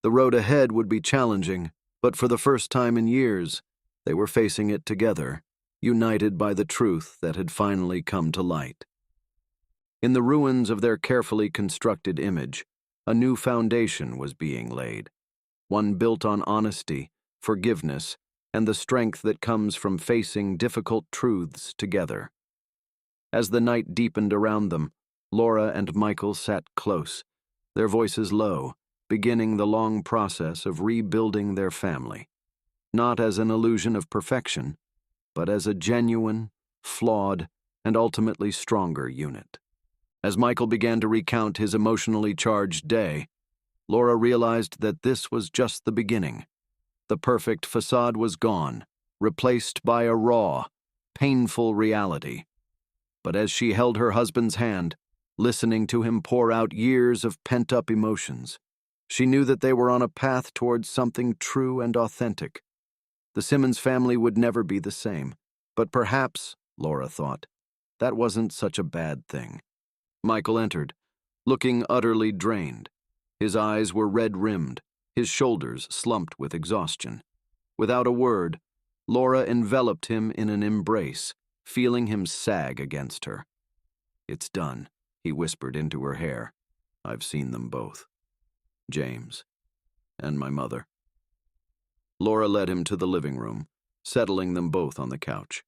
The road ahead would be challenging, but for the first time in years, they were facing it together, united by the truth that had finally come to light. In the ruins of their carefully constructed image, a new foundation was being laid, one built on honesty, forgiveness, and the strength that comes from facing difficult truths together. As the night deepened around them, Laura and Michael sat close, their voices low, beginning the long process of rebuilding their family, not as an illusion of perfection, but as a genuine, flawed, and ultimately stronger unit. As Michael began to recount his emotionally charged day, Laura realized that this was just the beginning. The perfect facade was gone, replaced by a raw, painful reality. But as she held her husband's hand, listening to him pour out years of pent-up emotions, she knew that they were on a path towards something true and authentic. The Simmons family would never be the same, but perhaps, Laura thought, that wasn't such a bad thing. Michael entered, looking utterly drained. His eyes were red-rimmed, his shoulders slumped with exhaustion. Without a word, Laura enveloped him in an embrace, feeling him sag against her. "It's done," he whispered into her hair. "I've seen them both. James. And my mother." Laura led him to the living room, settling them both on the couch.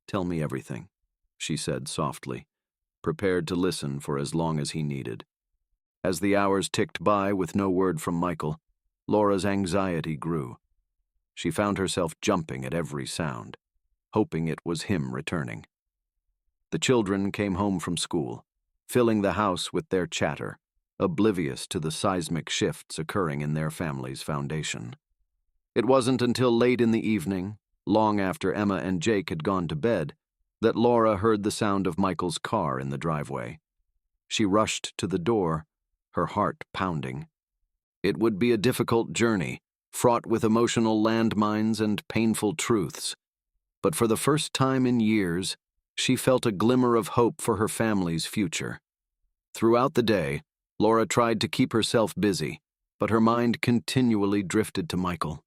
"Tell me everything," she said softly, prepared to listen for as long as he needed. As the hours ticked by with no word from Michael, Laura's anxiety grew. She found herself jumping at every sound, hoping it was him returning. The children came home from school, filling the house with their chatter, oblivious to the seismic shifts occurring in their family's foundation. It wasn't until late in the evening, long after Emma and Jake had gone to bed, that Laura heard the sound of Michael's car in the driveway. She rushed to the door, her heart pounding. It would be a difficult journey, fraught with emotional landmines and painful truths. But for the first time in years, she felt a glimmer of hope for her family's future. Throughout the day, Laura tried to keep herself busy, but her mind continually drifted to Michael.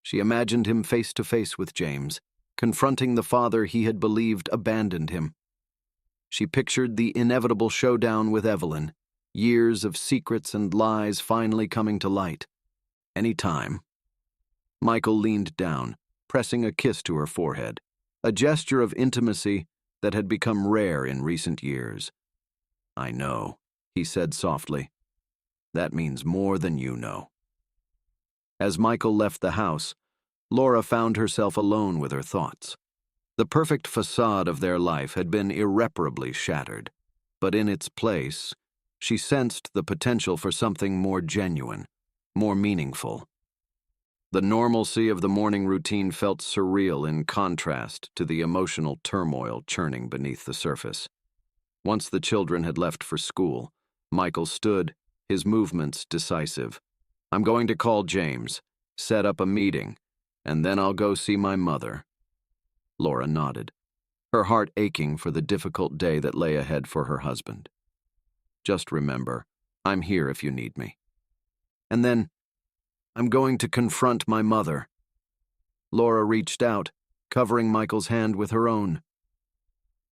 She imagined him face to face with James, confronting the father he had believed abandoned him. She pictured the inevitable showdown with Evelyn, years of secrets and lies finally coming to light. Any time. Michael leaned down, pressing a kiss to her forehead, a gesture of intimacy that had become rare in recent years. "I know," he said softly. "That means more than you know." As Michael left the house, Laura found herself alone with her thoughts. The perfect facade of their life had been irreparably shattered, but in its place, she sensed the potential for something more genuine, more meaningful. The normalcy of the morning routine felt surreal in contrast to the emotional turmoil churning beneath the surface. Once the children had left for school, Michael stood, his movements decisive. "I'm going to call James, set up a meeting, and then I'll go see my mother." Laura nodded, her heart aching for the difficult day that lay ahead for her husband. "Just remember, I'm here if you need me. And then, I'm going to confront my mother." Laura reached out, covering Michael's hand with her own.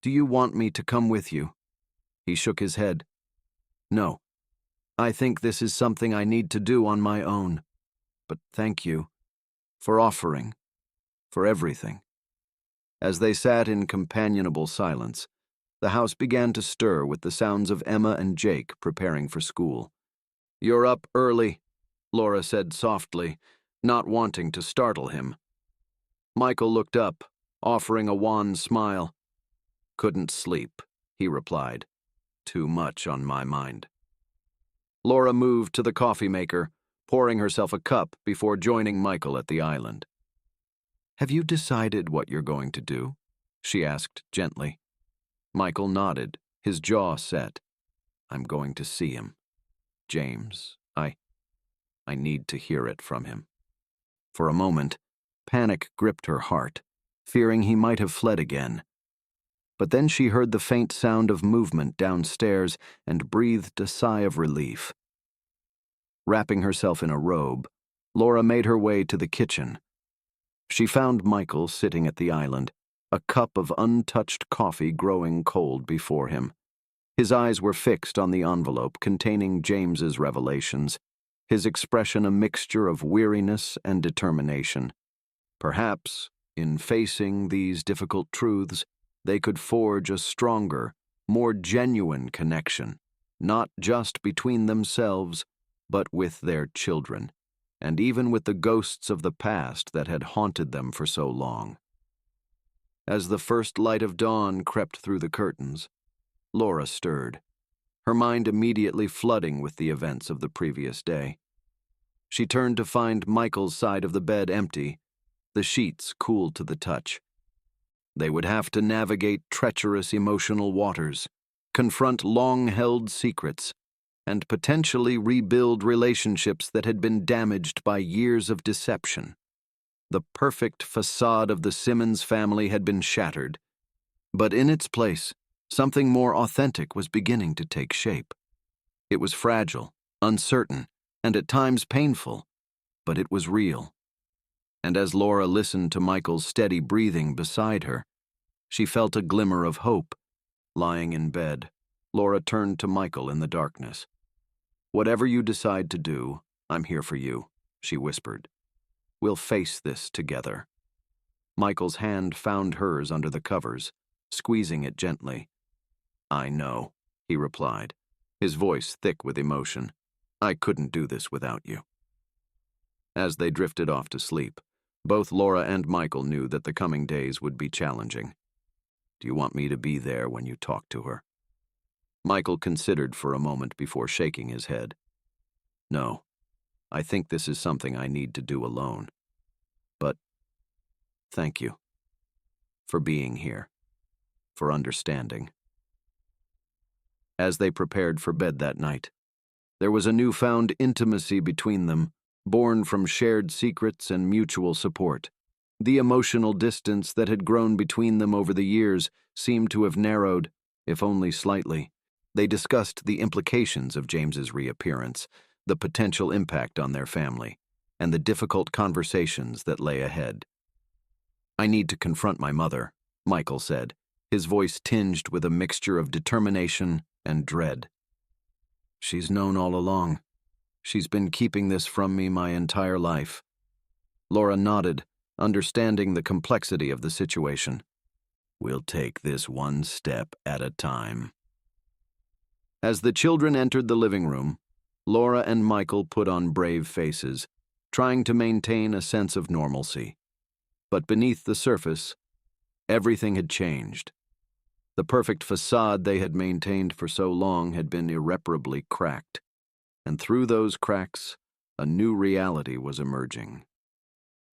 "Do you want me to come with you?" He shook his head. "No. I think this is something I need to do on my own. But thank you. For offering. For everything." As they sat in companionable silence, the house began to stir with the sounds of Emma and Jake preparing for school. "You're up early," Laura said softly, not wanting to startle him. Michael looked up, offering a wan smile. "Couldn't sleep," he replied. "Too much on my mind." Laura moved to the coffee maker, pouring herself a cup before joining Michael at the island. "Have you decided what you're going to do?" she asked gently. Michael nodded, his jaw set. "I'm going to see him. James, I need to hear it from him." For a moment, panic gripped her heart, fearing he might have fled again. But then she heard the faint sound of movement downstairs and breathed a sigh of relief. Wrapping herself in a robe, Laura made her way to the kitchen. She found Michael sitting at the island, a cup of untouched coffee growing cold before him. His eyes were fixed on the envelope containing James's revelations, his expression a mixture of weariness and determination. Perhaps, in facing these difficult truths, they could forge a stronger, more genuine connection, not just between themselves, but with their children, and even with the ghosts of the past that had haunted them for so long. As the first light of dawn crept through the curtains, Laura stirred, her mind immediately flooding with the events of the previous day. She turned to find Michael's side of the bed empty, the sheets cool to the touch. They would have to navigate treacherous emotional waters, confront long-held secrets, and potentially rebuild relationships that had been damaged by years of deception. The perfect facade of the Simmons family had been shattered, but in its place, something more authentic was beginning to take shape. It was fragile, uncertain, and at times painful, but it was real. And as Laura listened to Michael's steady breathing beside her, she felt a glimmer of hope. Lying in bed, Laura turned to Michael in the darkness. "Whatever you decide to do, I'm here for you," she whispered. "We'll face this together." Michael's hand found hers under the covers, squeezing it gently. "I know," he replied, his voice thick with emotion. "I couldn't do this without you." As they drifted off to sleep, both Laura and Michael knew that the coming days would be challenging. "Do you want me to be there when you talk to her?" Michael considered for a moment before shaking his head. "No, I think this is something I need to do alone. But thank you for being here, for understanding." As they prepared for bed that night, there was a newfound intimacy between them, born from shared secrets and mutual support. The emotional distance that had grown between them over the years seemed to have narrowed, if only slightly. They discussed the implications of James's reappearance, the potential impact on their family, and the difficult conversations that lay ahead. "I need to confront my mother," Michael said, his voice tinged with a mixture of determination and dread. "She's known all along. She's been keeping this from me my entire life." Laura nodded, understanding the complexity of the situation. "We'll take this one step at a time." As the children entered the living room, Laura and Michael put on brave faces, trying to maintain a sense of normalcy. But beneath the surface, everything had changed. The perfect facade they had maintained for so long had been irreparably cracked, and through those cracks, a new reality was emerging.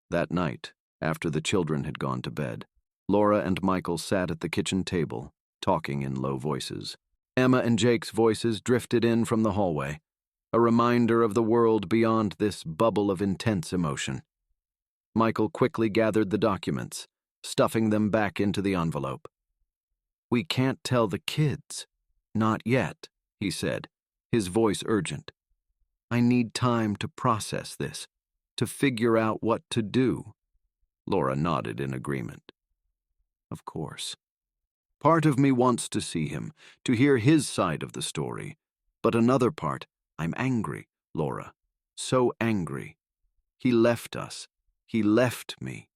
That night, after the children had gone to bed, Laura and Michael sat at the kitchen table, talking in low voices. Emma and Jake's voices drifted in from the hallway, a reminder of the world beyond this bubble of intense emotion. Michael quickly gathered the documents, stuffing them back into the envelope. "We can't tell the kids. Not yet," he said, his voice urgent. "I need time to process this, to figure out what to do." Laura nodded in agreement. "Of course. Part of me wants to see him, to hear his side of the story. But another part, I'm angry, Laura. So angry. He left us. He left me."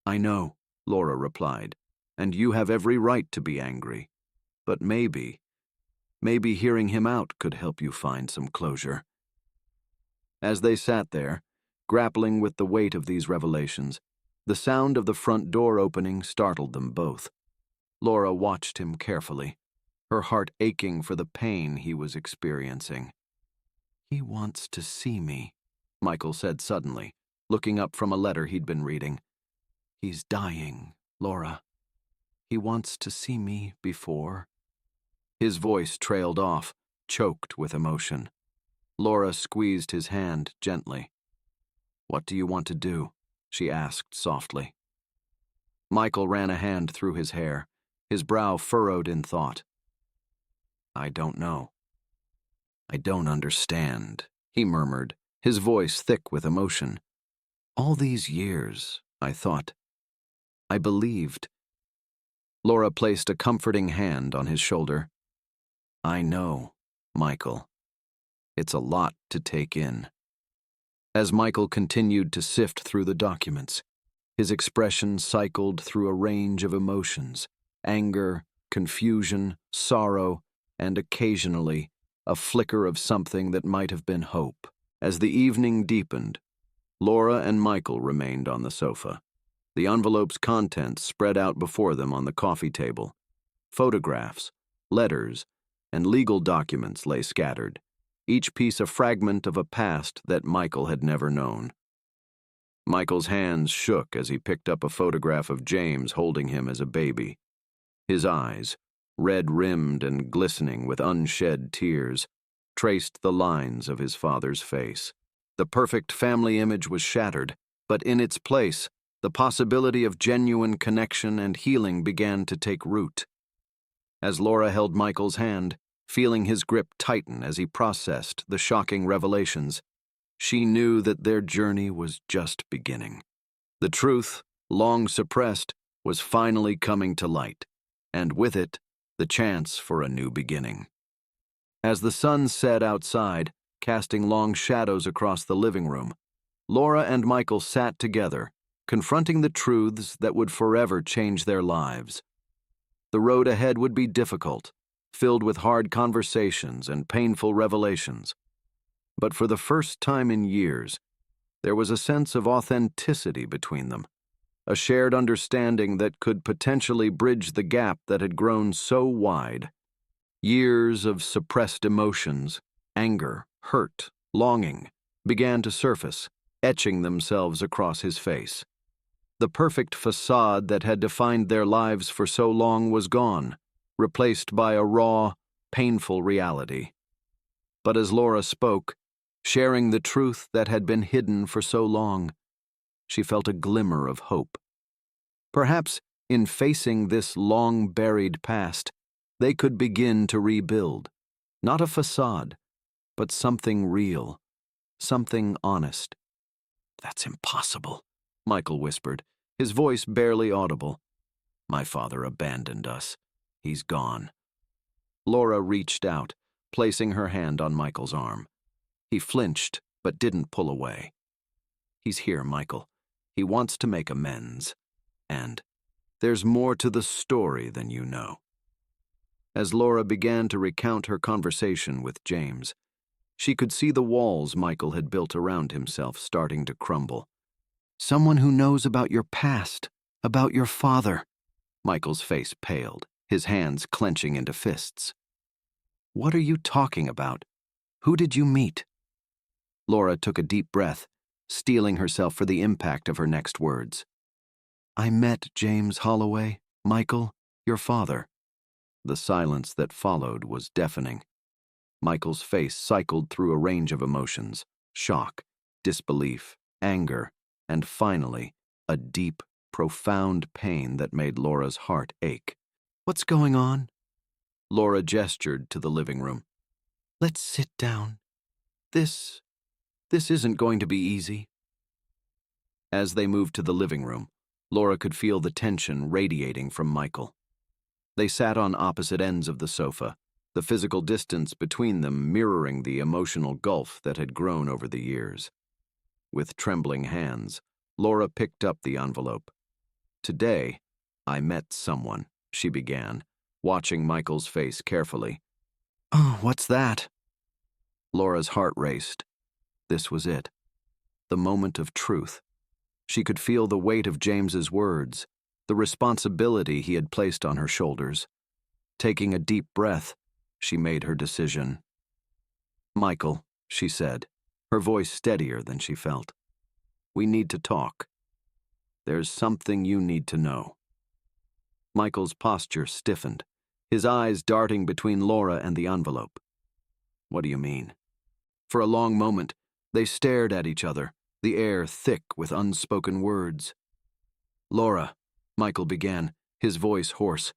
"I know," Laura replied, "and you have every right to be angry. But maybe hearing him out could help you find some closure." As they sat there, grappling with the weight of these revelations, the sound of the front door opening startled them both. Laura watched him carefully, her heart aching for the pain he was experiencing. "He wants to see me," Michael said suddenly, looking up from a letter he'd been reading. "He's dying, Laura. He wants to see me before." His voice trailed off, choked with emotion. Laura squeezed his hand gently. "What do you want to do?" she asked softly. Michael ran a hand through his hair, his brow furrowed in thought. "I don't know. I don't understand," he murmured, his voice thick with emotion. All these years, I thought. I believed. Laura placed a comforting hand on his shoulder. I know, Michael. It's a lot to take in. As Michael continued to sift through the documents, his expression cycled through a range of emotions: anger, confusion, sorrow, and occasionally a flicker of something that might have been hope. As the evening deepened, Laura and Michael remained on the sofa. The envelope's contents spread out before them on the coffee table. Photographs, letters, and legal documents lay scattered, each piece a fragment of a past that Michael had never known. Michael's hands shook as he picked up a photograph of James holding him as a baby. His eyes, red-rimmed and glistening with unshed tears, traced the lines of his father's face. The perfect family image was shattered, but in its place, the possibility of genuine connection and healing began to take root. As Laura held Michael's hand, feeling his grip tighten as he processed the shocking revelations, she knew that their journey was just beginning. The truth, long suppressed, was finally coming to light, and with it, the chance for a new beginning. As the sun set outside, casting long shadows across the living room, Laura and Michael sat together, confronting the truths that would forever change their lives. The road ahead would be difficult, filled with hard conversations and painful revelations. But for the first time in years, there was a sense of authenticity between them, a shared understanding that could potentially bridge the gap that had grown so wide. Years of suppressed emotions, anger, hurt, longing, began to surface, etching themselves across his face. The perfect facade that had defined their lives for so long was gone, replaced by a raw, painful reality. But as Laura spoke, sharing the truth that had been hidden for so long, she felt a glimmer of hope. Perhaps, in facing this long-buried past, they could begin to rebuild, not a facade, but something real, something honest. That's impossible, Michael whispered, his voice barely audible. My father abandoned us. He's gone. Laura reached out, placing her hand on Michael's arm. He flinched, but didn't pull away. He's here, Michael. He wants to make amends. And there's more to the story than you know. As Laura began to recount her conversation with James, she could see the walls Michael had built around himself starting to crumble. Someone who knows about your past, about your father. Michael's face paled, his hands clenching into fists. What are you talking about? Who did you meet? Laura took a deep breath, steeling herself for the impact of her next words. I met James Holloway, Michael, your father. The silence that followed was deafening. Michael's face cycled through a range of emotions: shock, disbelief, anger, and finally, a deep, profound pain that made Laura's heart ache. What's going on? Laura gestured to the living room. Let's sit down. This isn't going to be easy. As they moved to the living room, Laura could feel the tension radiating from Michael. They sat on opposite ends of the sofa, the physical distance between them mirroring the emotional gulf that had grown over the years. With trembling hands, Laura picked up the envelope. Today, I met someone, she began, watching Michael's face carefully. Oh, what's that? Laura's heart raced. This was it. The moment of truth. She could feel the weight of James's words, the responsibility he had placed on her shoulders. Taking a deep breath, she made her decision. Michael, she said, her voice steadier than she felt. We need to talk. There's something you need to know. Michael's posture stiffened, his eyes darting between Laura and the envelope. What do you mean? For a long moment, they stared at each other, the air thick with unspoken words. Laura, Michael began, his voice hoarse.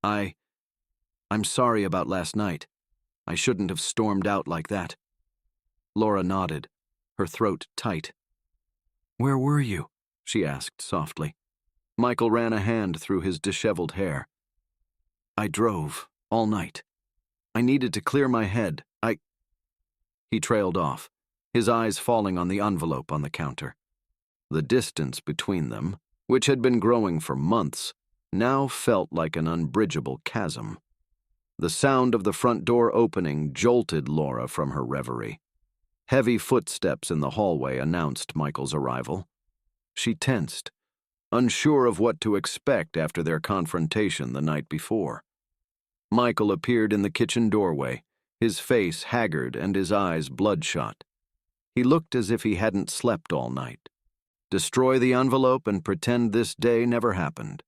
I'm sorry about last night. I shouldn't have stormed out like that. Laura nodded, her throat tight. "Where were you?" she asked softly. Michael ran a hand through his disheveled hair. "I drove, all night. I needed to clear my head. He trailed off, his eyes falling on the envelope on the counter. The distance between them, which had been growing for months, now felt like an unbridgeable chasm. The sound of the front door opening jolted Laura from her reverie. Heavy footsteps in the hallway announced Michael's arrival. She tensed, unsure of what to expect after their confrontation the night before. Michael appeared in the kitchen doorway, his face haggard and his eyes bloodshot. He looked as if he hadn't slept all night. Destroy the envelope and pretend this day never happened.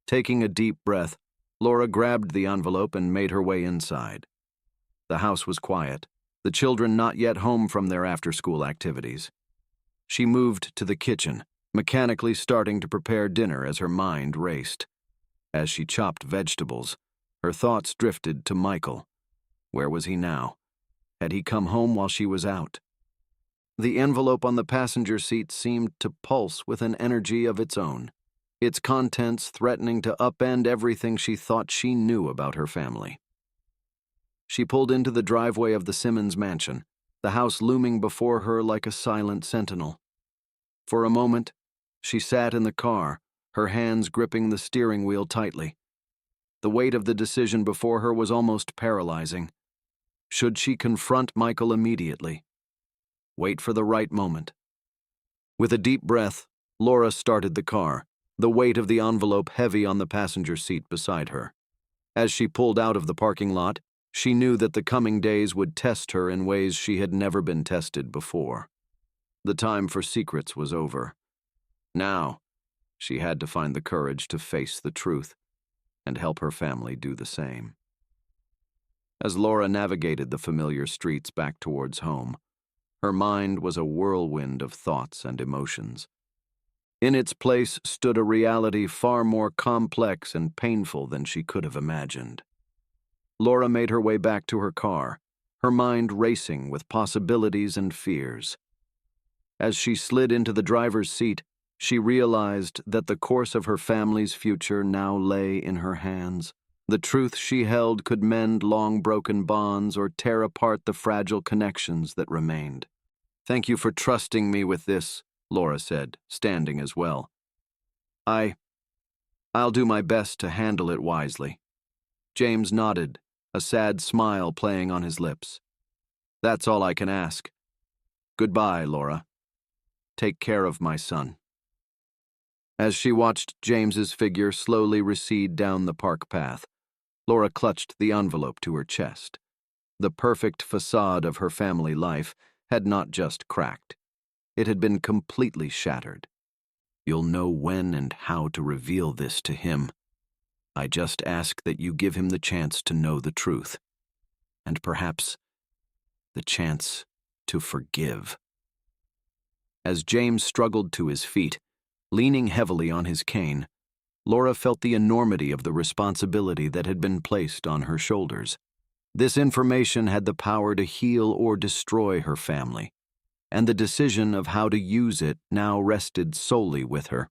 Taking a deep breath, Laura grabbed the envelope and made her way inside. The house was quiet, the children not yet home from their after-school activities. She moved to the kitchen, mechanically starting to prepare dinner as her mind raced. As she chopped vegetables, her thoughts drifted to Michael. Where was he now? Had he come home while she was out? The envelope on the passenger seat seemed to pulse with an energy of its own, its contents threatening to upend everything she thought she knew about her family. She pulled into the driveway of the Simmons mansion, the house looming before her like a silent sentinel. For a moment, she sat in the car, her hands gripping the steering wheel tightly. The weight of the decision before her was almost paralyzing. Should she confront Michael immediately? Wait for the right moment. With a deep breath, Laura started the car, the weight of the envelope heavy on the passenger seat beside her. As she pulled out of the parking lot, she knew that the coming days would test her in ways she had never been tested before. The time for secrets was over. Now, she had to find the courage to face the truth and help her family do the same. As Laura navigated the familiar streets back towards home, her mind was a whirlwind of thoughts and emotions. In its place stood a reality far more complex and painful than she could have imagined. Laura made her way back to her car, her mind racing with possibilities and fears. As she slid into the driver's seat, she realized that the course of her family's future now lay in her hands. The truth she held could mend long-broken bonds or tear apart the fragile connections that remained. "Thank you for trusting me with this," Laura said, standing as well. I'll do my best to handle it wisely." James nodded, a sad smile playing on his lips. "That's all I can ask. Goodbye, Laura. Take care of my son." As she watched James's figure slowly recede down the park path, Laura clutched the envelope to her chest. The perfect facade of her family life had not just cracked. It had been completely shattered. "You'll know when and how to reveal this to him. I just ask that you give him the chance to know the truth. And perhaps the chance to forgive." As James struggled to his feet, leaning heavily on his cane, Laura felt the enormity of the responsibility that had been placed on her shoulders. This information had the power to heal or destroy her family, and the decision of how to use it now rested solely with her.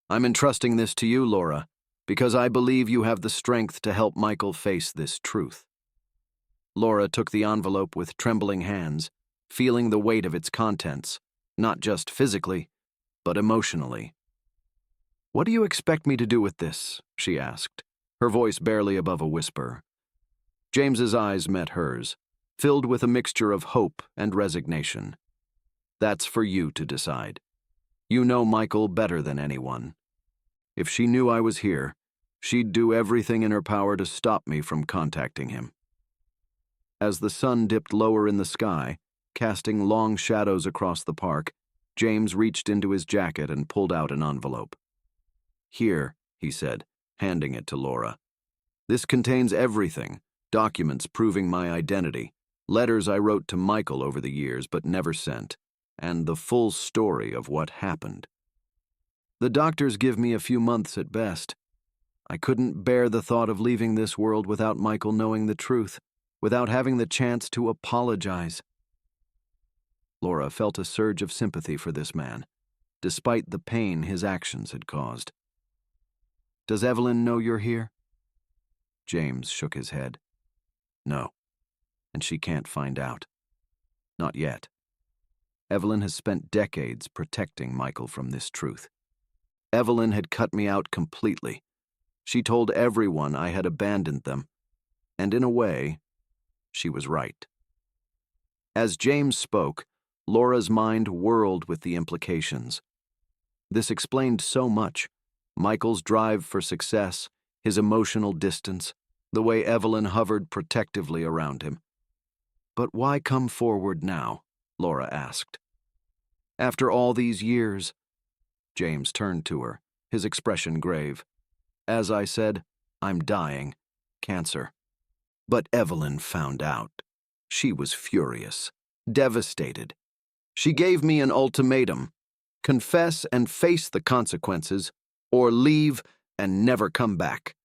"I'm entrusting this to you, Laura, because I believe you have the strength to help Michael face this truth." Laura took the envelope with trembling hands, feeling the weight of its contents, not just physically, but emotionally. "What do you expect me to do with this?" she asked, her voice barely above a whisper. James's eyes met hers, filled with a mixture of hope and resignation. "That's for you to decide. You know Michael better than anyone. If she knew I was here, she'd do everything in her power to stop me from contacting him." As the sun dipped lower in the sky, casting long shadows across the park, James reached into his jacket and pulled out an envelope. "Here," he said, handing it to Laura. "This contains everything, documents proving my identity, letters I wrote to Michael over the years but never sent, and the full story of what happened. The doctors give me a few months at best. I couldn't bear the thought of leaving this world without Michael knowing the truth, without having the chance to apologize. Laura felt a surge of sympathy for this man, despite the pain his actions had caused. "Does Evelyn know you're here?" James shook his head. "No, and she can't find out. Not yet. Evelyn has spent decades protecting Michael from this truth. Evelyn had cut me out completely. She told everyone I had abandoned them, and in a way, she was right." As James spoke, Laura's mind whirled with the implications. This explained so much: Michael's drive for success, his emotional distance, the way Evelyn hovered protectively around him. "But why come forward now?" Laura asked. "After all these years?" James turned to her, his expression grave. "As I said, I'm dying. Cancer." But Evelyn found out. She was furious, devastated. She gave me an ultimatum: confess and face the consequences, or leave and never come back.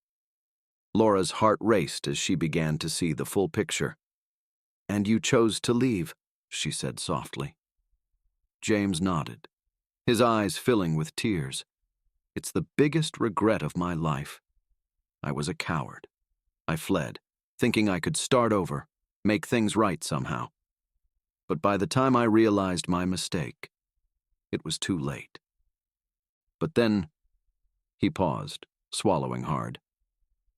Laura's heart raced as she began to see the full picture. "And you chose to leave," she said softly. James nodded, his eyes filling with tears. "It's the biggest regret of my life. I was a coward. I fled, thinking I could start over, make things right somehow. But by the time I realized my mistake, it was too late." But then, he paused, swallowing hard.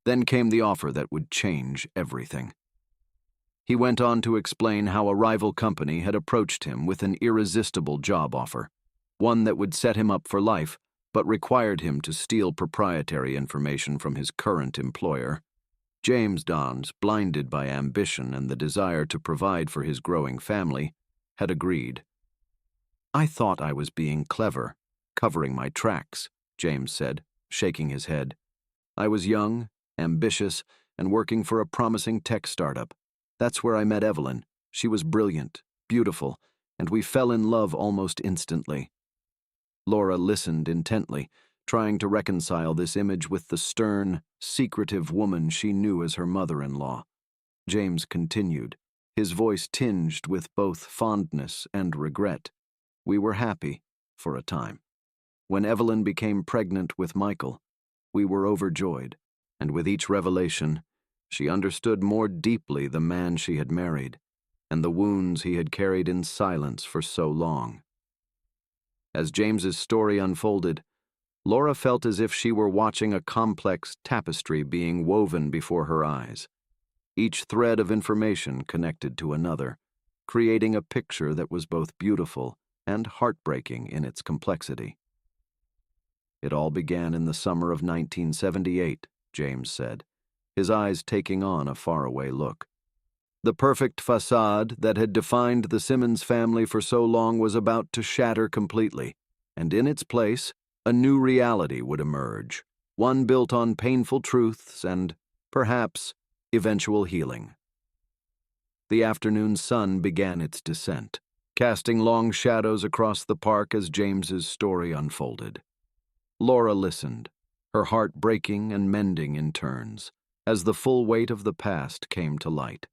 Then came the offer that would change everything. He went on to explain how a rival company had approached him with an irresistible job offer, one that would set him up for life, but required him to steal proprietary information from his current employer. James Dons, blinded by ambition and the desire to provide for his growing family, had agreed. "I thought I was being clever, covering my tracks," James said, shaking his head. "I was young, ambitious, and working for a promising tech startup. That's where I met Evelyn. She was brilliant, beautiful, and we fell in love almost instantly." Laura listened intently, trying to reconcile this image with the stern, secretive woman she knew as her mother-in-law. James continued, his voice tinged with both fondness and regret. "We were happy, for a time. When Evelyn became pregnant with Michael, we were overjoyed, and with each revelation, she understood more deeply the man she had married, and the wounds he had carried in silence for so long." As James's story unfolded, Laura felt as if she were watching a complex tapestry being woven before her eyes. Each thread of information connected to another, creating a picture that was both beautiful and heartbreaking in its complexity. "It all began in the summer of 1978, James said, his eyes taking on a faraway look. The perfect facade that had defined the Simmons family for so long was about to shatter completely, and in its place, a new reality would emerge, one built on painful truths and, perhaps, eventual healing." The afternoon sun began its descent, casting long shadows across the park as James's story unfolded. Laura listened, her heart breaking and mending in turns, as the full weight of the past came to light.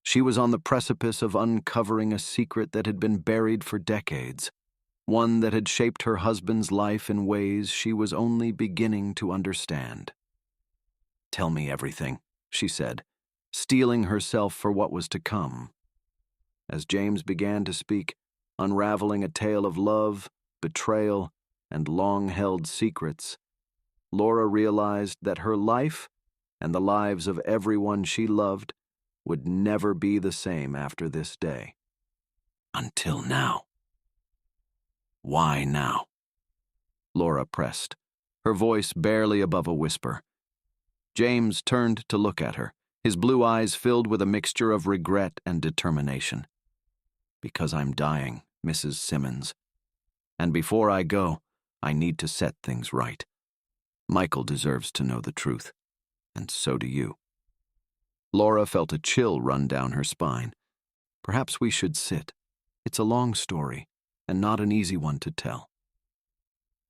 She was on the precipice of uncovering a secret that had been buried for decades, one that had shaped her husband's life in ways she was only beginning to understand. "Tell me everything," she said, steeling herself for what was to come. As James began to speak, unraveling a tale of love, betrayal, and long-held secrets, Laura realized that her life, and the lives of everyone she loved, would never be the same after this day. Until now. "Why now?" Laura pressed, her voice barely above a whisper. James turned to look at her, his blue eyes filled with a mixture of regret and determination. "Because I'm dying, Mrs. Simmons. And before I go, I need to set things right. Michael deserves to know the truth, and so do you." Laura felt a chill run down her spine. "Perhaps we should sit. It's a long story, and not an easy one to tell."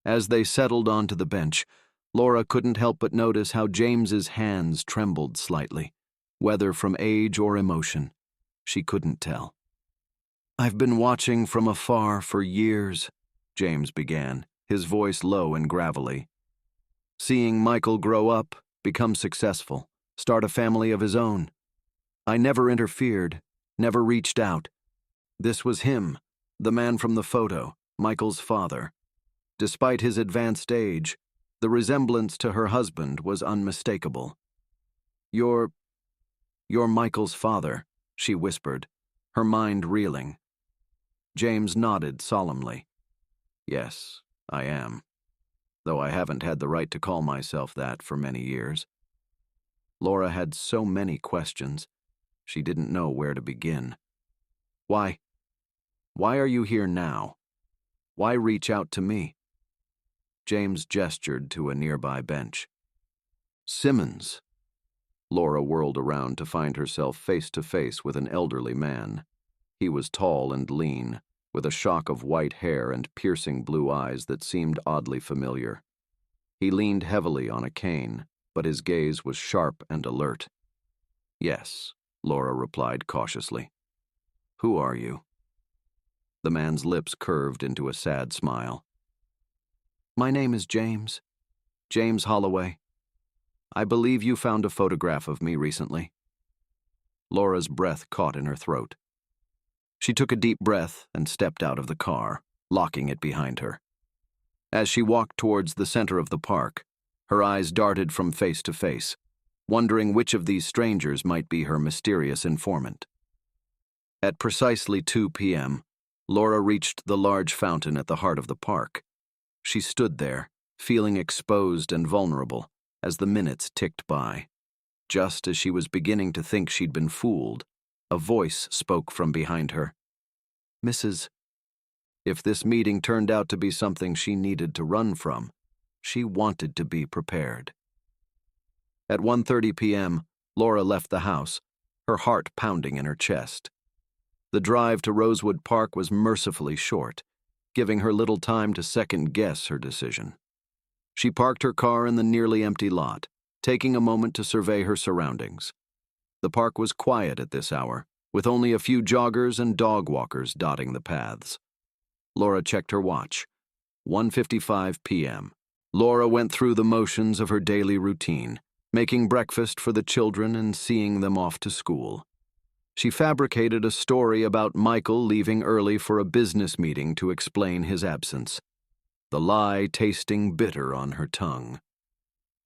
As they settled onto the bench, Laura couldn't help but notice how James's hands trembled slightly, whether from age or emotion. She couldn't tell. I've been watching from afar for years, James began, his voice low and gravelly. Seeing Michael grow up, become successful, start a family of his own. I never interfered, never reached out. This was him, the man from the photo, Michael's father. Despite his advanced age, the resemblance to her husband was unmistakable. You're Michael's father, she whispered, her mind reeling. James nodded solemnly. Yes, I am, though I haven't had the right to call myself that for many years. Laura had so many questions, she didn't know where to begin. Why are you here now? Why reach out to me? James gestured to a nearby bench. Simmons. Laura whirled around to find herself face to face with an elderly man. He was tall and lean, with a shock of white hair and piercing blue eyes that seemed oddly familiar. He leaned heavily on a cane, but his gaze was sharp and alert. Yes, Laura replied cautiously. Who are you? The man's lips curved into a sad smile. My name is James. James Holloway. I believe you found a photograph of me recently. Laura's breath caught in her throat. She took a deep breath and stepped out of the car, locking it behind her. As she walked towards the center of the park, her eyes darted from face to face, wondering which of these strangers might be her mysterious informant. At precisely 2 p.m., Laura reached the large fountain at the heart of the park. She stood there, feeling exposed and vulnerable, as the minutes ticked by. Just as she was beginning to think she'd been fooled, a voice spoke from behind her. Mrs. If this meeting turned out to be something she needed to run from, she wanted to be prepared. At 1:30 p.m., Laura left the house, her heart pounding in her chest. The drive to Rosewood Park was mercifully short, giving her little time to second-guess her decision. She parked her car in the nearly empty lot, taking a moment to survey her surroundings. The park was quiet at this hour, with only a few joggers and dog walkers dotting the paths. Laura checked her watch. 1:55 p.m. Laura went through the motions of her daily routine, making breakfast for the children and seeing them off to school. She fabricated a story about Michael leaving early for a business meeting to explain his absence, the lie tasting bitter on her tongue.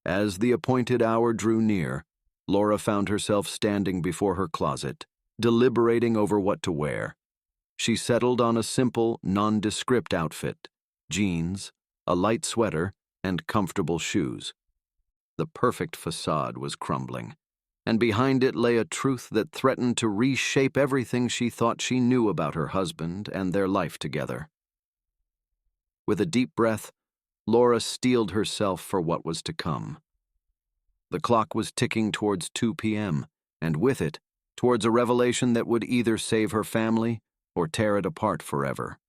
As the appointed hour drew near, Laura found herself standing before her closet, deliberating over what to wear. She settled on a simple, nondescript outfit, jeans, a light sweater, and comfortable shoes. The perfect facade was crumbling, and behind it lay a truth that threatened to reshape everything she thought she knew about her husband and their life together. With a deep breath, Laura steeled herself for what was to come. The clock was ticking towards 2 p.m., and with it, towards a revelation that would either save her family or tear it apart forever.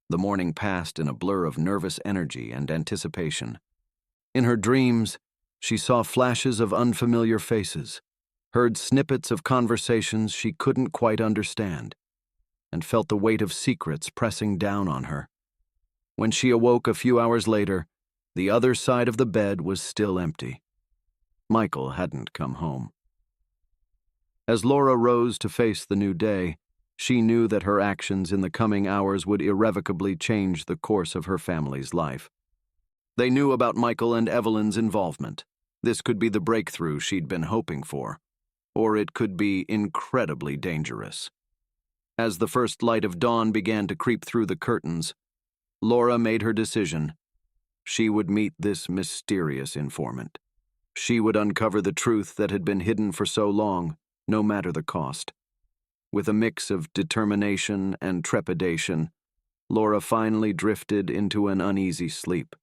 The morning passed in a blur of nervous energy and anticipation. In her dreams, she saw flashes of unfamiliar faces, heard snippets of conversations she couldn't quite understand, and felt the weight of secrets pressing down on her. When she awoke a few hours later, the other side of the bed was still empty. Michael hadn't come home. As Laura rose to face the new day, she knew that her actions in the coming hours would irrevocably change the course of her family's life. They knew about Michael and Evelyn's involvement. This could be the breakthrough she'd been hoping for, or it could be incredibly dangerous. As the first light of dawn began to creep through the curtains, Laura made her decision. She would meet this mysterious informant. She would uncover the truth that had been hidden for so long, no matter the cost. With a mix of determination and trepidation, Laura finally drifted into an uneasy sleep.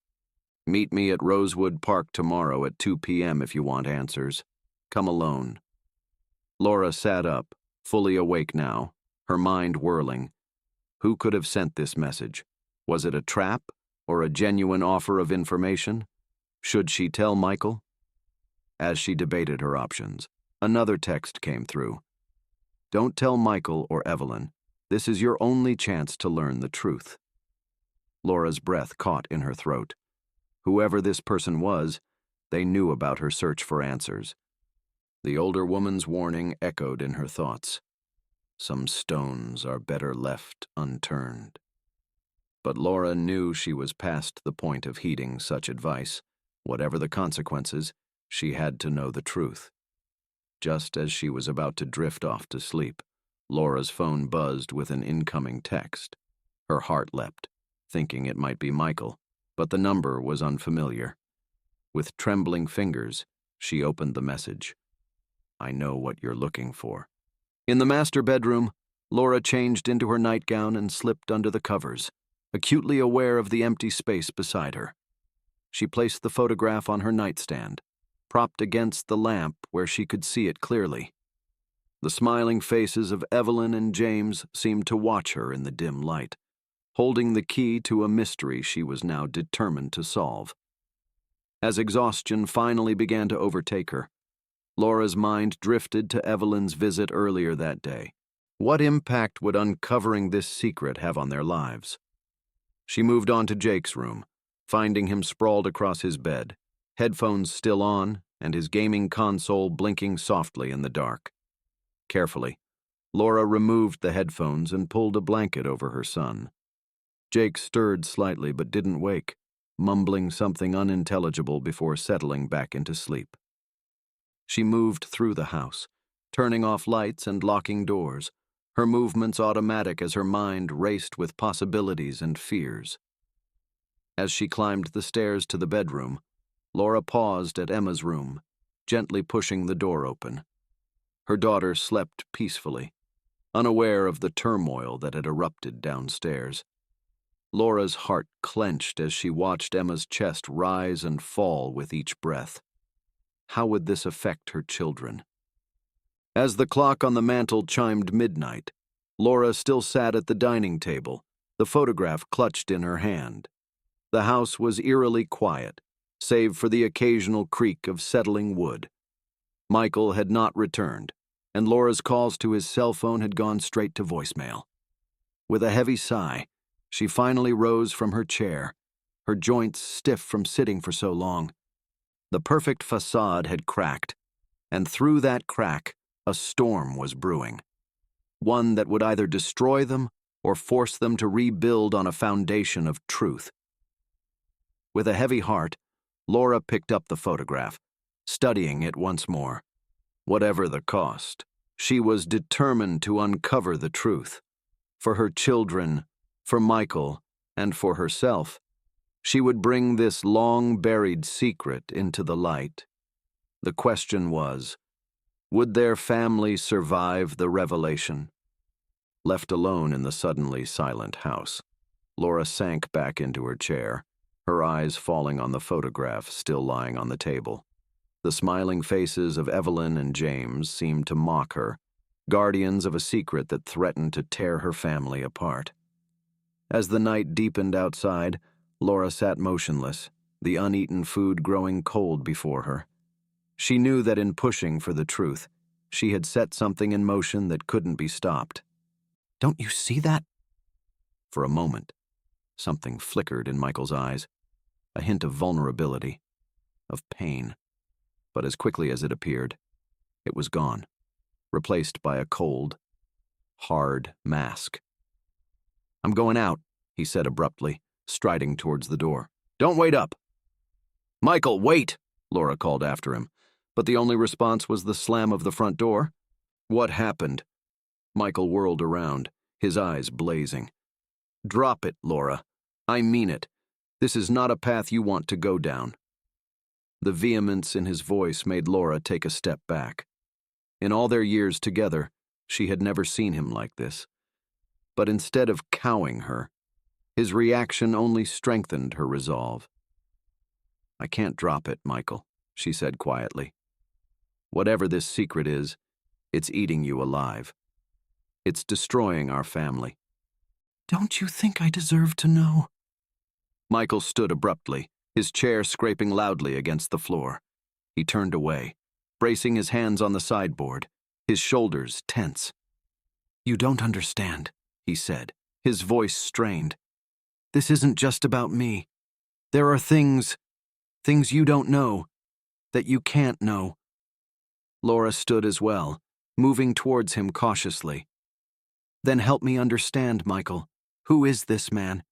Meet me at Rosewood Park tomorrow at 2 p.m. if you want answers. Come alone. Laura sat up, fully awake now, her mind whirling. Who could have sent this message? Was it a trap or a genuine offer of information? Should she tell Michael? As she debated her options, another text came through. Don't tell Michael or Evelyn. This is your only chance to learn the truth." Laura's breath caught in her throat. Whoever this person was, they knew about her search for answers. The older woman's warning echoed in her thoughts. Some stones are better left unturned. But Laura knew she was past the point of heeding such advice. Whatever the consequences, she had to know the truth. Just as she was about to drift off to sleep, Laura's phone buzzed with an incoming text. Her heart leapt, thinking it might be Michael, but the number was unfamiliar. With trembling fingers, she opened the message. "I know what you're looking for." In the master bedroom, Laura changed into her nightgown and slipped under the covers, acutely aware of the empty space beside her. She placed the photograph on her nightstand, propped against the lamp where she could see it clearly. The smiling faces of Evelyn and James seemed to watch her in the dim light, holding the key to a mystery she was now determined to solve. As exhaustion finally began to overtake her, Laura's mind drifted to Evelyn's visit earlier that day. What impact would uncovering this secret have on their lives? She moved on to Jake's room, finding him sprawled across his bed, headphones still on and his gaming console blinking softly in the dark. Carefully, Laura removed the headphones and pulled a blanket over her son. Jake stirred slightly but didn't wake, mumbling something unintelligible before settling back into sleep. She moved through the house, turning off lights and locking doors, her movements automatic as her mind raced with possibilities and fears. As she climbed the stairs to the bedroom, Laura paused at Emma's room, gently pushing the door open. Her daughter slept peacefully, unaware of the turmoil that had erupted downstairs. Laura's heart clenched as she watched Emma's chest rise and fall with each breath. How would this affect her children? As the clock on the mantel chimed midnight, Laura still sat at the dining table, the photograph clutched in her hand. The house was eerily quiet, save for the occasional creak of settling wood. Michael had not returned, and Laura's calls to his cell phone had gone straight to voicemail. With a heavy sigh, she finally rose from her chair, her joints stiff from sitting for so long. The perfect facade had cracked, and through that crack, a storm was brewing. One that would either destroy them or force them to rebuild on a foundation of truth. With a heavy heart, Laura picked up the photograph, studying it once more. Whatever the cost, she was determined to uncover the truth. For her children, for Michael, and for herself, she would bring this long-buried secret into the light. The question was, would their family survive the revelation? Left alone in the suddenly silent house, Laura sank back into her chair, her eyes falling on the photograph still lying on the table. The smiling faces of Evelyn and James seemed to mock her, guardians of a secret that threatened to tear her family apart. As the night deepened outside, Laura sat motionless, the uneaten food growing cold before her. She knew that in pushing for the truth, she had set something in motion that couldn't be stopped. "Don't you see that?" For a moment, something flickered in Michael's eyes, a hint of vulnerability, of pain. But as quickly as it appeared, it was gone, replaced by a cold, hard mask. "I'm going out," he said abruptly, striding towards the door. "Don't wait up." "Michael, wait!" Laura called after him, but the only response was the slam of the front door. What happened? Michael whirled around, his eyes blazing. "Drop it, Laura. I mean it. This is not a path you want to go down." The vehemence in his voice made Laura take a step back. In all their years together, she had never seen him like this. But instead of cowing her, his reaction only strengthened her resolve. "I can't drop it, Michael," she said quietly. "Whatever this secret is, it's eating you alive. It's destroying our family." "Don't you think I deserve to know?" Michael stood abruptly, his chair scraping loudly against the floor. He turned away, bracing his hands on the sideboard, his shoulders tense. "You don't understand," he said, his voice strained. "This isn't just about me. There are things you don't know, that you can't know." Laura stood as well, moving towards him cautiously. "Then help me understand, Michael. Who is this man?"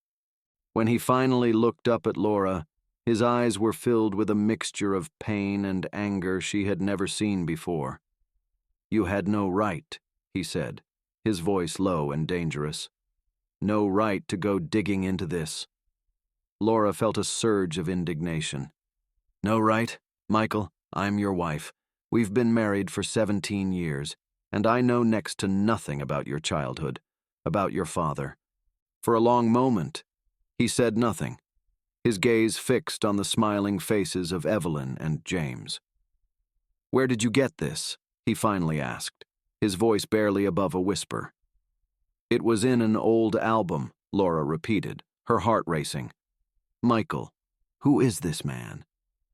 When he finally looked up at Laura, his eyes were filled with a mixture of pain and anger she had never seen before. "You had no right," he said, his voice low and dangerous. "No right to go digging into this." Laura felt a surge of indignation. "No right? Michael, I'm your wife. We've been married for 17 years, and I know next to nothing about your childhood, about your father." For a long moment, he said nothing, his gaze fixed on the smiling faces of Evelyn and James. "Where did you get this?" he finally asked, his voice barely above a whisper. "It was in an old album," Laura repeated, her heart racing. "Michael, who is this man?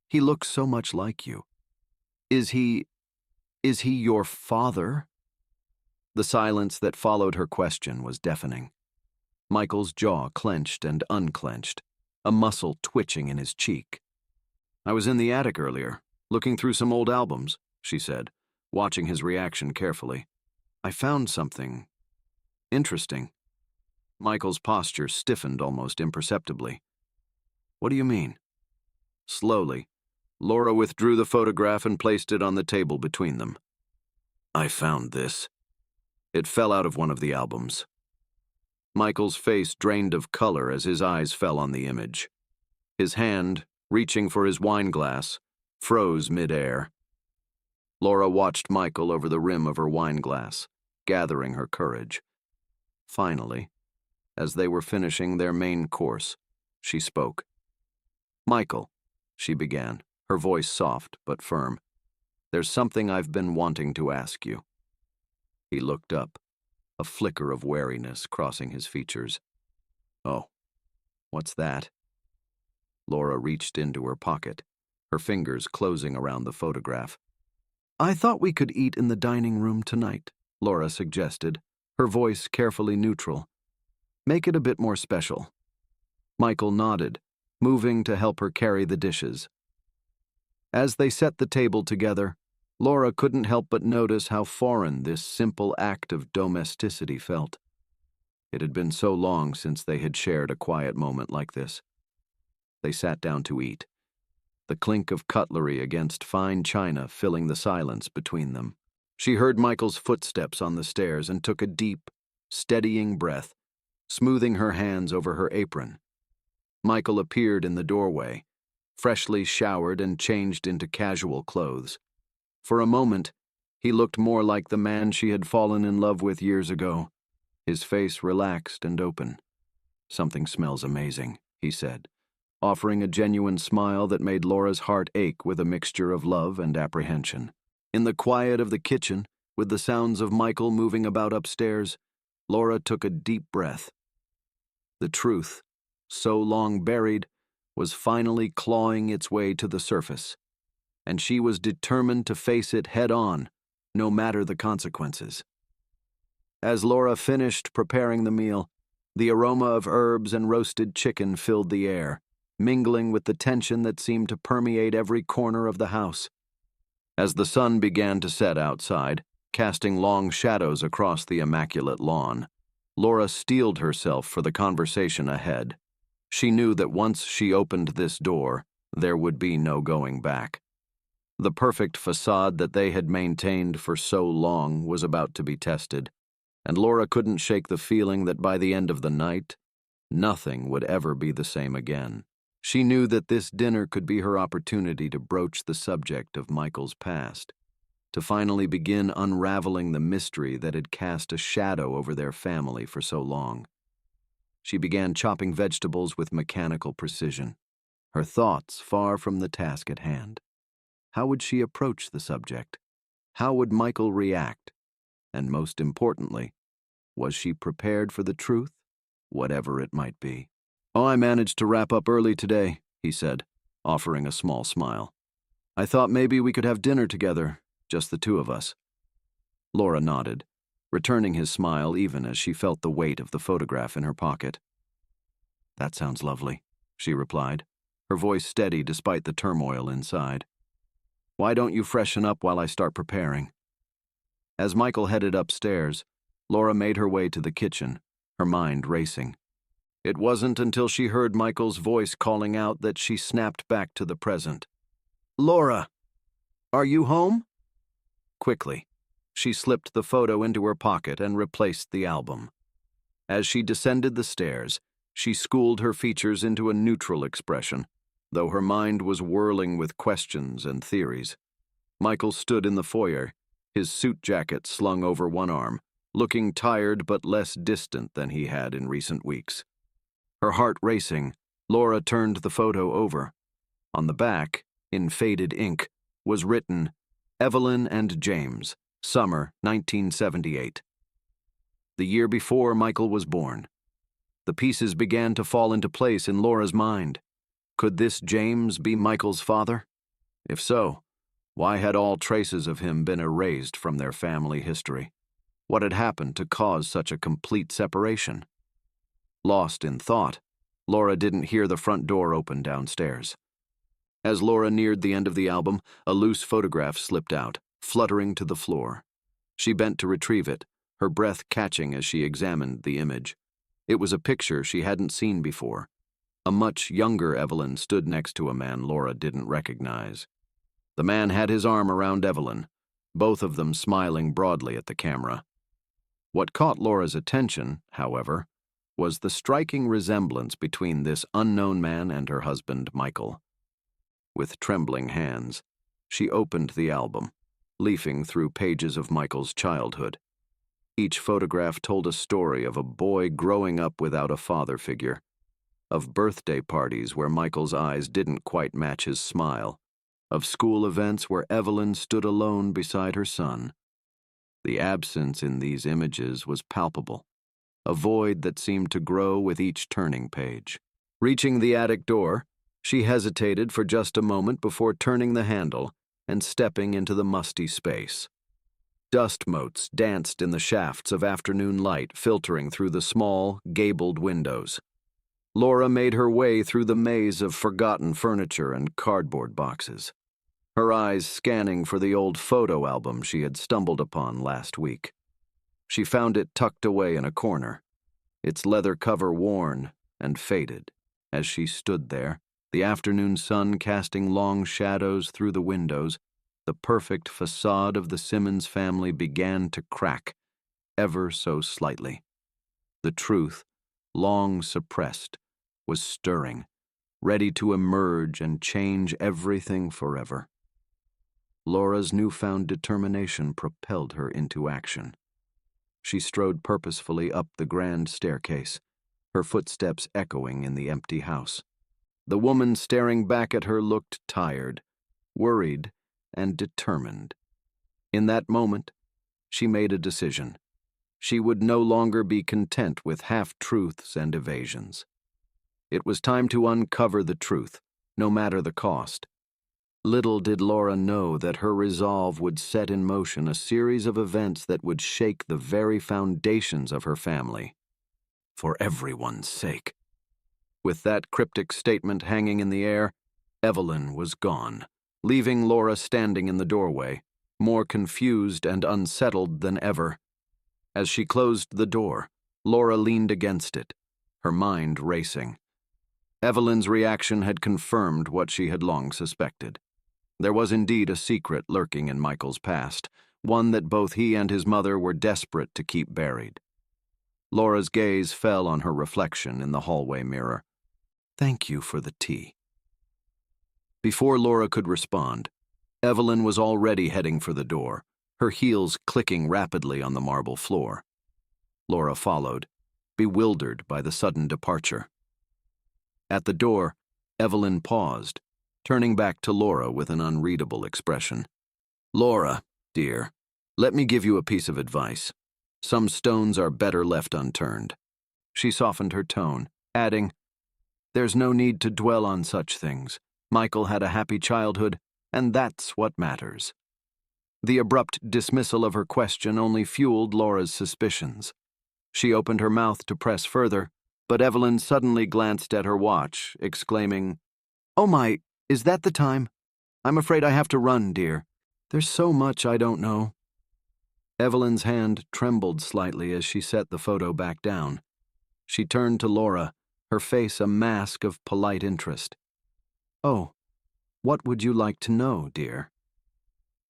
He looks so much like you. Is he your father?" The silence that followed her question was deafening. Michael's jaw clenched and unclenched, a muscle twitching in his cheek. "I was in the attic earlier, looking through some old albums," she said, watching his reaction carefully. "I found something interesting." Michael's posture stiffened almost imperceptibly. "What do you mean?" Slowly, Laura withdrew the photograph and placed it on the table between them. "I found this." It fell out of one of the albums. Michael's face drained of color as his eyes fell on the image. His hand, reaching for his wine glass, froze mid-air. Laura watched Michael over the rim of her wine glass, gathering her courage. Finally, as they were finishing their main course, she spoke. "Michael," she began, her voice soft but firm, "there's something I've been wanting to ask you." He looked up, a flicker of wariness crossing his features. "Oh, what's that?" Laura reached into her pocket, her fingers closing around the photograph. "I thought we could eat in the dining room tonight," Laura suggested, her voice carefully neutral. "Make it a bit more special." Michael nodded, moving to help her carry the dishes. As they set the table together, Laura couldn't help but notice how foreign this simple act of domesticity felt. It had been so long since they had shared a quiet moment like this. They sat down to eat, the clink of cutlery against fine china filling the silence between them. She heard Michael's footsteps on the stairs and took a deep, steadying breath, smoothing her hands over her apron. Michael appeared in the doorway, freshly showered and changed into casual clothes. For a moment, he looked more like the man she had fallen in love with years ago, his face relaxed and open. "Something smells amazing," he said, offering a genuine smile that made Laura's heart ache with a mixture of love and apprehension. In the quiet of the kitchen, with the sounds of Michael moving about upstairs, Laura took a deep breath. The truth, so long buried, was finally clawing its way to the surface, and she was determined to face it head-on, no matter the consequences. As Laura finished preparing the meal, the aroma of herbs and roasted chicken filled the air, mingling with the tension that seemed to permeate every corner of the house. As the sun began to set outside, casting long shadows across the immaculate lawn, Laura steeled herself for the conversation ahead. She knew that once she opened this door, there would be no going back. The perfect facade that they had maintained for so long was about to be tested, and Laura couldn't shake the feeling that by the end of the night, nothing would ever be the same again. She knew that this dinner could be her opportunity to broach the subject of Michael's past, to finally begin unraveling the mystery that had cast a shadow over their family for so long. She began chopping vegetables with mechanical precision, her thoughts far from the task at hand. How would she approach the subject? How would Michael react? And most importantly, was she prepared for the truth, whatever it might be? "Oh, I managed to wrap up early today," he said, offering a small smile. "I thought maybe we could have dinner together, just the two of us." Laura nodded. returning his smile even as she felt the weight of the photograph in her pocket. "That sounds lovely," she replied, her voice steady despite the turmoil inside. "Why don't you freshen up while I start preparing?" As Michael headed upstairs, Laura made her way to the kitchen, her mind racing. It wasn't until she heard Michael's voice calling out that she snapped back to the present. "Laura, are you home?" Quickly, she slipped the photo into her pocket and replaced the album. As she descended the stairs, she schooled her features into a neutral expression, though her mind was whirling with questions and theories. Michael stood in the foyer, his suit jacket slung over one arm, looking tired but less distant than he had in recent weeks. Her heart racing, Laura turned the photo over. On the back, in faded ink, was written, "Evelyn and James, summer 1978. The year before Michael was born. The pieces began to fall into place in Laura's mind. Could this James be Michael's father? If so, why had all traces of him been erased from their family history? What had happened to cause such a complete separation? Lost in thought, Laura didn't hear the front door open downstairs. As Laura neared the end of the album, a loose photograph slipped out, fluttering to the floor. She bent to retrieve it, her breath catching as she examined the image. It was a picture she hadn't seen before. A much younger Evelyn stood next to a man Laura didn't recognize. The man had his arm around Evelyn, both of them smiling broadly at the camera. What caught Laura's attention, however, was the striking resemblance between this unknown man and her husband, Michael. With trembling hands, she opened the album, leafing through pages of Michael's childhood. Each photograph told a story of a boy growing up without a father figure, of birthday parties where Michael's eyes didn't quite match his smile, of school events where Evelyn stood alone beside her son. The absence in these images was palpable, a void that seemed to grow with each turning page. Reaching the attic door, she hesitated for just a moment before turning the handle and stepping into the musty space. Dust motes danced in the shafts of afternoon light filtering through the small, gabled windows. Laura made her way through the maze of forgotten furniture and cardboard boxes, her eyes scanning for the old photo album she had stumbled upon last week. She found it tucked away in a corner, its leather cover worn and faded. As she stood there, the afternoon sun casting long shadows through the windows, the perfect facade of the Simmons family began to crack, ever so slightly. The truth, long suppressed, was stirring, ready to emerge and change everything forever. Laura's newfound determination propelled her into action. She strode purposefully up the grand staircase, her footsteps echoing in the empty house. The woman staring back at her looked tired, worried, and determined. In that moment, she made a decision. She would no longer be content with half-truths and evasions. It was time to uncover the truth, no matter the cost. Little did Laura know that her resolve would set in motion a series of events that would shake the very foundations of her family. For everyone's sake. With that cryptic statement hanging in the air, Evelyn was gone, leaving Laura standing in the doorway, more confused and unsettled than ever. As she closed the door, Laura leaned against it, her mind racing. Evelyn's reaction had confirmed what she had long suspected. There was indeed a secret lurking in Michael's past, one that both he and his mother were desperate to keep buried. Laura's gaze fell on her reflection in the hallway mirror. "Thank you for the tea." Before Laura could respond, Evelyn was already heading for the door, her heels clicking rapidly on the marble floor. Laura followed, bewildered by the sudden departure. At the door, Evelyn paused, turning back to Laura with an unreadable expression. "Laura, dear, let me give you a piece of advice. Some stones are better left unturned." She softened her tone, adding, "There's no need to dwell on such things. Michael had a happy childhood, and that's what matters." The abrupt dismissal of her question only fueled Laura's suspicions. She opened her mouth to press further, but Evelyn suddenly glanced at her watch, exclaiming, "Oh my, is that the time? I'm afraid I have to run, dear. There's so much I don't know." Evelyn's hand trembled slightly as she set the photo back down. She turned to Laura, her face a mask of polite interest. "Oh, what would you like to know, dear?"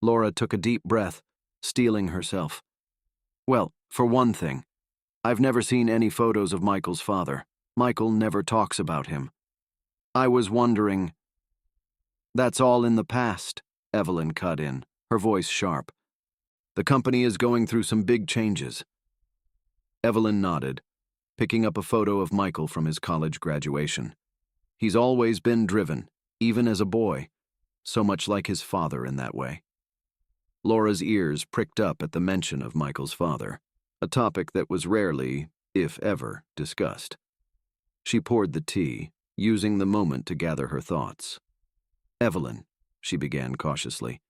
Laura took a deep breath, steeling herself. "Well, for one thing, I've never seen any photos of Michael's father. Michael never talks about him. I was wondering—" "That's all in the past," Evelyn cut in, her voice sharp. "The company is going through some big changes." Evelyn nodded, picking up a photo of Michael from his college graduation. He's always been driven, even as a boy, so much like his father in that way. Laura's ears pricked up at the mention of Michael's father, a topic that was rarely, if ever, discussed. She poured the tea, using the moment to gather her thoughts. "Evelyn," she began cautiously,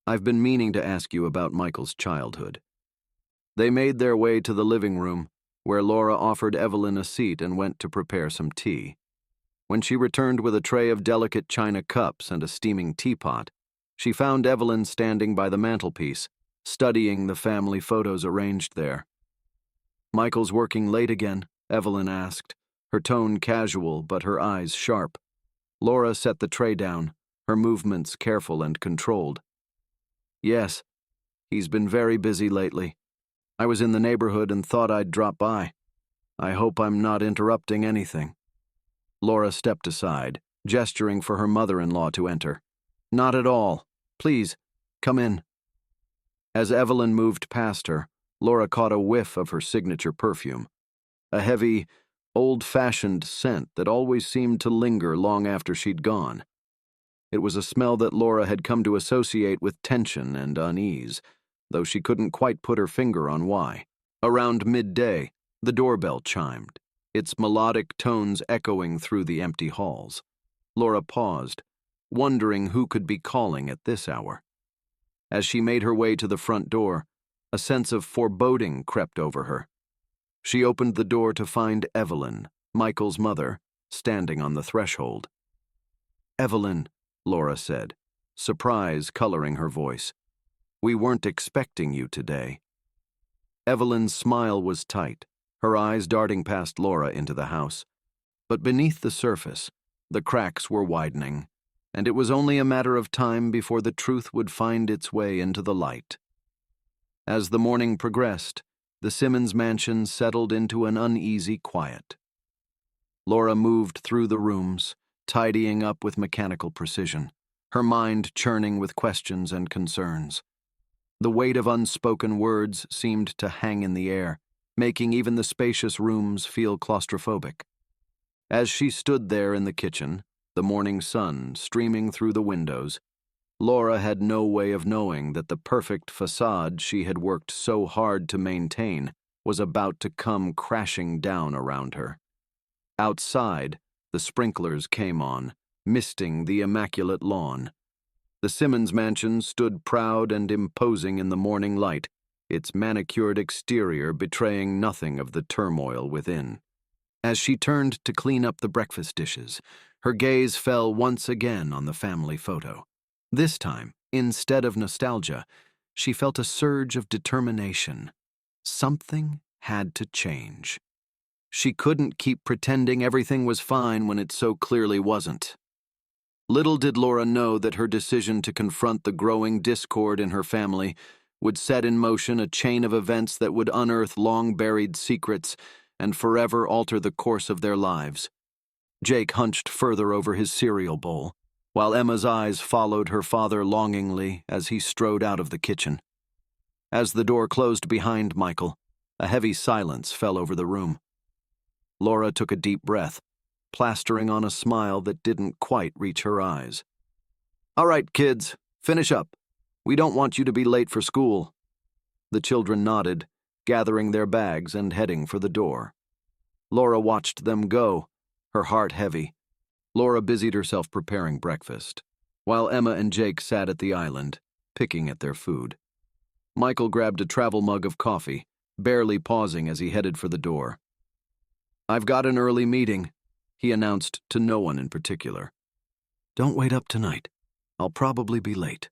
"I've been meaning to ask you about Michael's childhood." They made their way to the living room, where Laura offered Evelyn a seat and went to prepare some tea. When she returned with a tray of delicate china cups and a steaming teapot, she found Evelyn standing by the mantelpiece, studying the family photos arranged there. "Michael's working late again?" Evelyn asked, her tone casual but her eyes sharp. Laura set the tray down, her movements careful and controlled. "Yes, he's been very busy lately. I was in the neighborhood and thought I'd drop by. I hope I'm not interrupting anything." Laura stepped aside, gesturing for her mother-in-law to enter. "Not at all. Please, come in." As Evelyn moved past her, Laura caught a whiff of her signature perfume, a heavy, old-fashioned scent that always seemed to linger long after she'd gone. It was a smell that Laura had come to associate with tension and unease, though she couldn't quite put her finger on why. Around midday, the doorbell chimed, its melodic tones echoing through the empty halls. Laura paused, wondering who could be calling at this hour. As she made her way to the front door, a sense of foreboding crept over her. She opened the door to find Evelyn, Michael's mother, standing on the threshold. "Evelyn," Laura said, surprise coloring her voice, "we weren't expecting you today." Evelyn's smile was tight, her eyes darting past Laura into the house. But beneath the surface, the cracks were widening, and it was only a matter of time before the truth would find its way into the light. As the morning progressed, the Simmons mansion settled into an uneasy quiet. Laura moved through the rooms, tidying up with mechanical precision, her mind churning with questions and concerns. The weight of unspoken words seemed to hang in the air, making even the spacious rooms feel claustrophobic. As she stood there in the kitchen, the morning sun streaming through the windows, Laura had no way of knowing that the perfect facade she had worked so hard to maintain was about to come crashing down around her. Outside, the sprinklers came on, misting the immaculate lawn. The Simmons mansion stood proud and imposing in the morning light, its manicured exterior betraying nothing of the turmoil within. As she turned to clean up the breakfast dishes, her gaze fell once again on the family photo. This time, instead of nostalgia, she felt a surge of determination. Something had to change. She couldn't keep pretending everything was fine when it so clearly wasn't. Little did Laura know that her decision to confront the growing discord in her family would set in motion a chain of events that would unearth long-buried secrets and forever alter the course of their lives. Jake hunched further over his cereal bowl, while Emma's eyes followed her father longingly as he strode out of the kitchen. As the door closed behind Michael, a heavy silence fell over the room. Laura took a deep breath, plastering on a smile that didn't quite reach her eyes. "All right, kids, finish up. We don't want you to be late for school." The children nodded, gathering their bags and heading for the door. Laura watched them go, her heart heavy. Laura busied herself preparing breakfast, while Emma and Jake sat at the island, picking at their food. Michael grabbed a travel mug of coffee, barely pausing as he headed for the door. "I've got an early meeting," he announced to no one in particular. "Don't wait up tonight. I'll probably be late."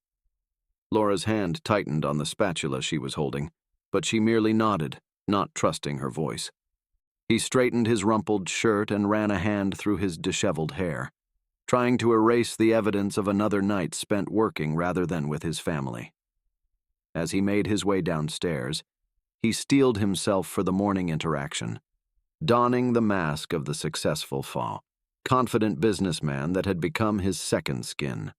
Laura's hand tightened on the spatula she was holding, but she merely nodded, not trusting her voice. He straightened his rumpled shirt and ran a hand through his disheveled hair, trying to erase the evidence of another night spent working rather than with his family. As he made his way downstairs, he steeled himself for the morning interaction, donning the mask of the successful confident businessman that had become his second skin.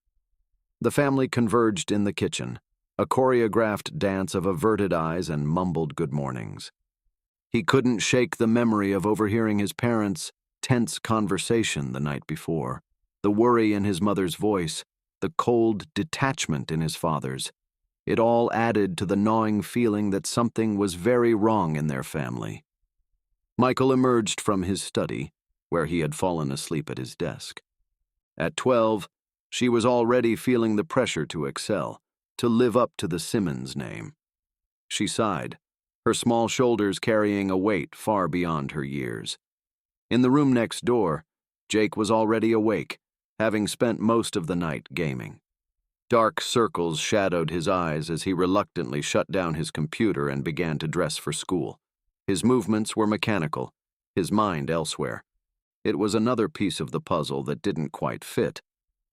The family converged in the kitchen, a choreographed dance of averted eyes and mumbled good mornings. He couldn't shake the memory of overhearing his parents' tense conversation the night before, the worry in his mother's voice, the cold detachment in his father's. It all added to the gnawing feeling that something was very wrong in their family. Michael emerged from his study, where he had fallen asleep at his desk. At 12, she was already feeling the pressure to excel, to live up to the Simmons name. She sighed, her small shoulders carrying a weight far beyond her years. In the room next door, Jake was already awake, having spent most of the night gaming. Dark circles shadowed his eyes as he reluctantly shut down his computer and began to dress for school. His movements were mechanical, his mind elsewhere. It was another piece of the puzzle that didn't quite fit,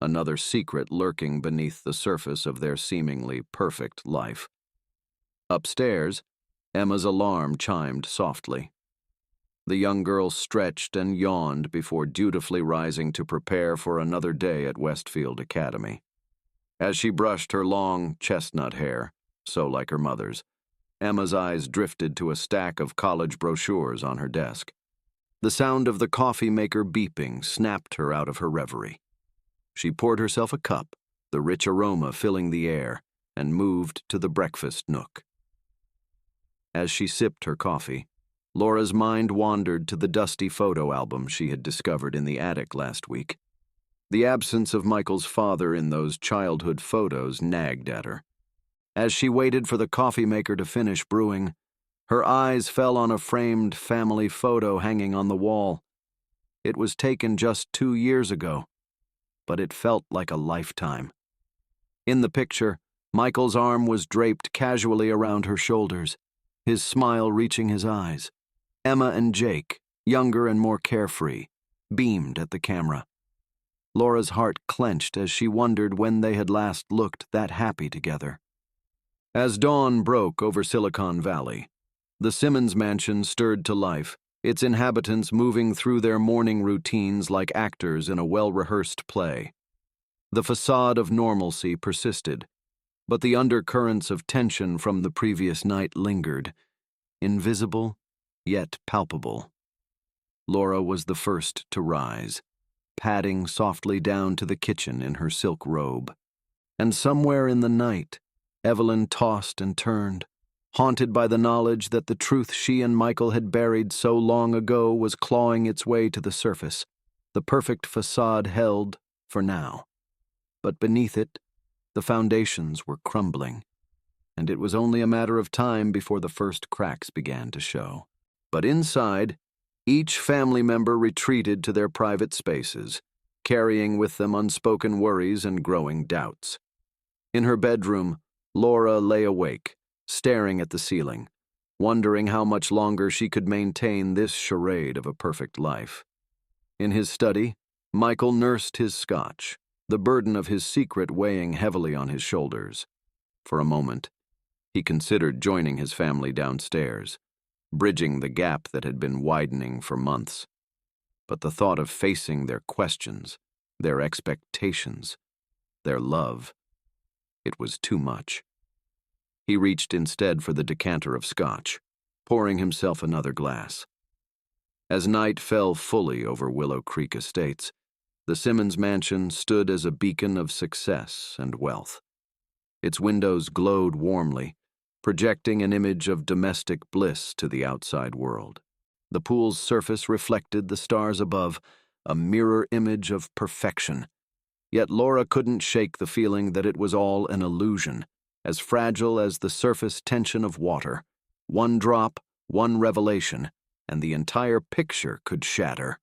another secret lurking beneath the surface of their seemingly perfect life. Upstairs, Emma's alarm chimed softly. The young girl stretched and yawned before dutifully rising to prepare for another day at Westfield Academy. As she brushed her long, chestnut hair, so like her mother's, Emma's eyes drifted to a stack of college brochures on her desk. The sound of the coffee maker beeping snapped her out of her reverie. She poured herself a cup, the rich aroma filling the air, and moved to the breakfast nook. As she sipped her coffee, Laura's mind wandered to the dusty photo album she had discovered in the attic last week. The absence of Michael's father in those childhood photos nagged at her. As she waited for the coffee maker to finish brewing, her eyes fell on a framed family photo hanging on the wall. It was taken just 2 years ago, but it felt like a lifetime. In the picture, Michael's arm was draped casually around her shoulders, his smile reaching his eyes. Emma and Jake, younger and more carefree, beamed at the camera. Laura's heart clenched as she wondered when they had last looked that happy together. As dawn broke over Silicon Valley, the Simmons mansion stirred to life, its inhabitants moving through their morning routines like actors in a well-rehearsed play. The facade of normalcy persisted, but the undercurrents of tension from the previous night lingered, invisible yet palpable. Laura was the first to rise, padding softly down to the kitchen in her silk robe. And somewhere in the night, Evelyn tossed and turned, haunted by the knowledge that the truth she and Michael had buried so long ago was clawing its way to the surface, the perfect facade held for now. But beneath it, the foundations were crumbling, and it was only a matter of time before the first cracks began to show. But inside, each family member retreated to their private spaces, carrying with them unspoken worries and growing doubts. In her bedroom, Laura lay awake, staring at the ceiling, wondering how much longer she could maintain this charade of a perfect life. In his study, Michael nursed his scotch, the burden of his secret weighing heavily on his shoulders. For a moment, he considered joining his family downstairs, bridging the gap that had been widening for months. But the thought of facing their questions, their expectations, their love, it was too much. He reached instead for the decanter of scotch, pouring himself another glass. As night fell fully over Willow Creek Estates, the Simmons mansion stood as a beacon of success and wealth. Its windows glowed warmly, projecting an image of domestic bliss to the outside world. The pool's surface reflected the stars above, a mirror image of perfection. Yet Laura couldn't shake the feeling that it was all an illusion, as fragile as the surface tension of water. One drop, one revelation, and the entire picture could shatter.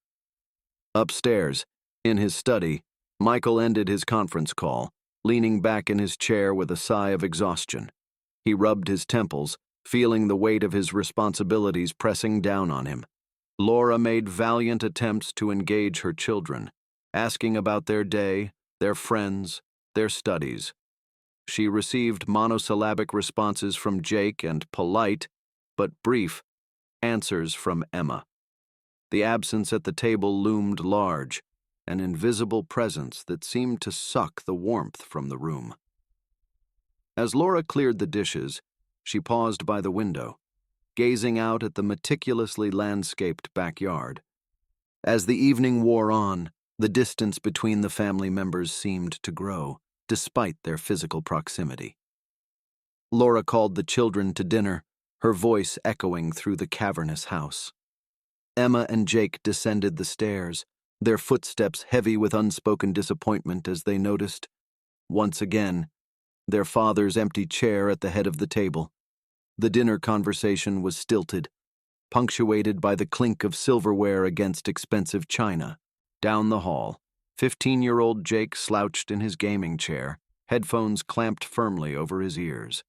Upstairs, in his study, Michael ended his conference call, leaning back in his chair with a sigh of exhaustion. He rubbed his temples, feeling the weight of his responsibilities pressing down on him. Laura made valiant attempts to engage her children, asking about their day, their friends, their studies. She received monosyllabic responses from Jake and polite, but brief, answers from Emma. The absence at the table loomed large, an invisible presence that seemed to suck the warmth from the room. As Laura cleared the dishes, she paused by the window, gazing out at the meticulously landscaped backyard. As the evening wore on, the distance between the family members seemed to grow, despite their physical proximity. Laura called the children to dinner, her voice echoing through the cavernous house. Emma and Jake descended the stairs, their footsteps heavy with unspoken disappointment as they noticed, once again, their father's empty chair at the head of the table. The dinner conversation was stilted, punctuated by the clink of silverware against expensive china. Down the hall, 15-year-old Jake slouched in his gaming chair, headphones clamped firmly over his ears.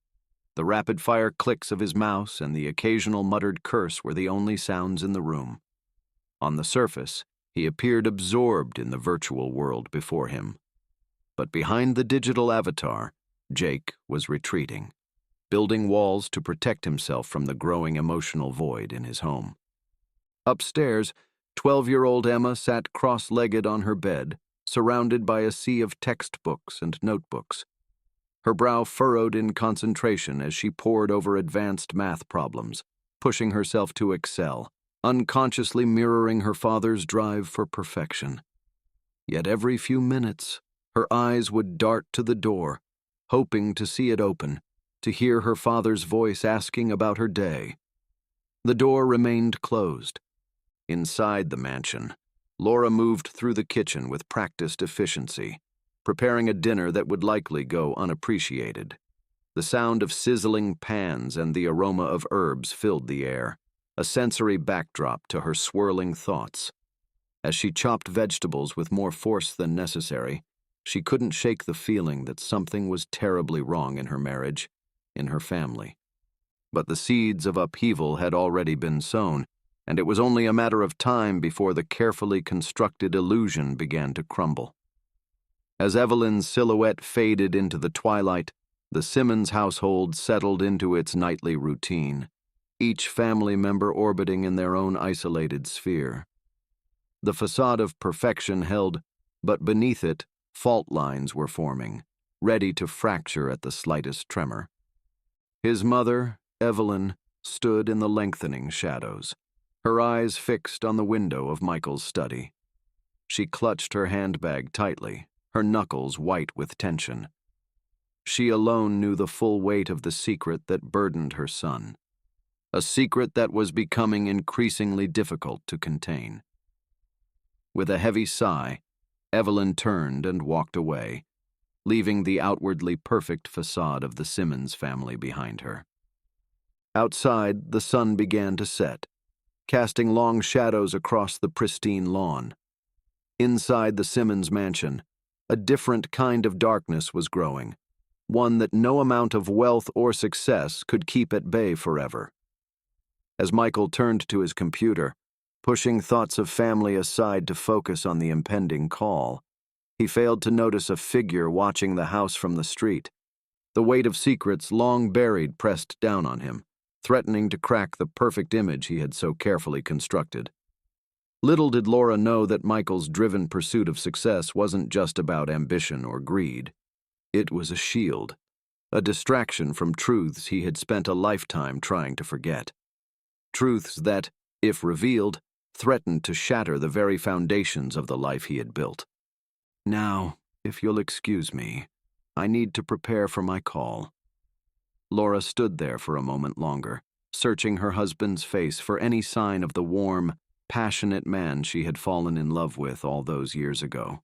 The rapid-fire clicks of his mouse and the occasional muttered curse were the only sounds in the room. On the surface, he appeared absorbed in the virtual world before him. But behind the digital avatar, Jake was retreating, building walls to protect himself from the growing emotional void in his home. Upstairs, 12-year-old Emma sat cross-legged on her bed, surrounded by a sea of textbooks and notebooks. Her brow furrowed in concentration as she pored over advanced math problems, pushing herself to excel, unconsciously mirroring her father's drive for perfection. Yet every few minutes, her eyes would dart to the door, hoping to see it open, to hear her father's voice asking about her day. The door remained closed. Inside the mansion, Laura moved through the kitchen with practiced efficiency, preparing a dinner that would likely go unappreciated. The sound of sizzling pans and the aroma of herbs filled the air, a sensory backdrop to her swirling thoughts. As she chopped vegetables with more force than necessary, she couldn't shake the feeling that something was terribly wrong in her marriage, in her family. But the seeds of upheaval had already been sown, and it was only a matter of time before the carefully constructed illusion began to crumble. As Evelyn's silhouette faded into the twilight, the Simmons household settled into its nightly routine, each family member orbiting in their own isolated sphere. The facade of perfection held, but beneath it, fault lines were forming, ready to fracture at the slightest tremor. His mother, Evelyn, stood in the lengthening shadows, her eyes fixed on the window of Michael's study. She clutched her handbag tightly, her knuckles white with tension. She alone knew the full weight of the secret that burdened her son, a secret that was becoming increasingly difficult to contain. With a heavy sigh, Evelyn turned and walked away, leaving the outwardly perfect facade of the Simmons family behind her. Outside, the sun began to set, casting long shadows across the pristine lawn. Inside the Simmons mansion, a different kind of darkness was growing, one that no amount of wealth or success could keep at bay forever. As Michael turned to his computer, pushing thoughts of family aside to focus on the impending call, he failed to notice a figure watching the house from the street. The weight of secrets long buried pressed down on him, threatening to crack the perfect image he had so carefully constructed. Little did Laura know that Michael's driven pursuit of success wasn't just about ambition or greed. It was a shield, a distraction from truths he had spent a lifetime trying to forget. Truths that, if revealed, threatened to shatter the very foundations of the life he had built. Now, if you'll excuse me, I need to prepare for my call. Laura stood there for a moment longer, searching her husband's face for any sign of the warm, passionate man she had fallen in love with all those years ago.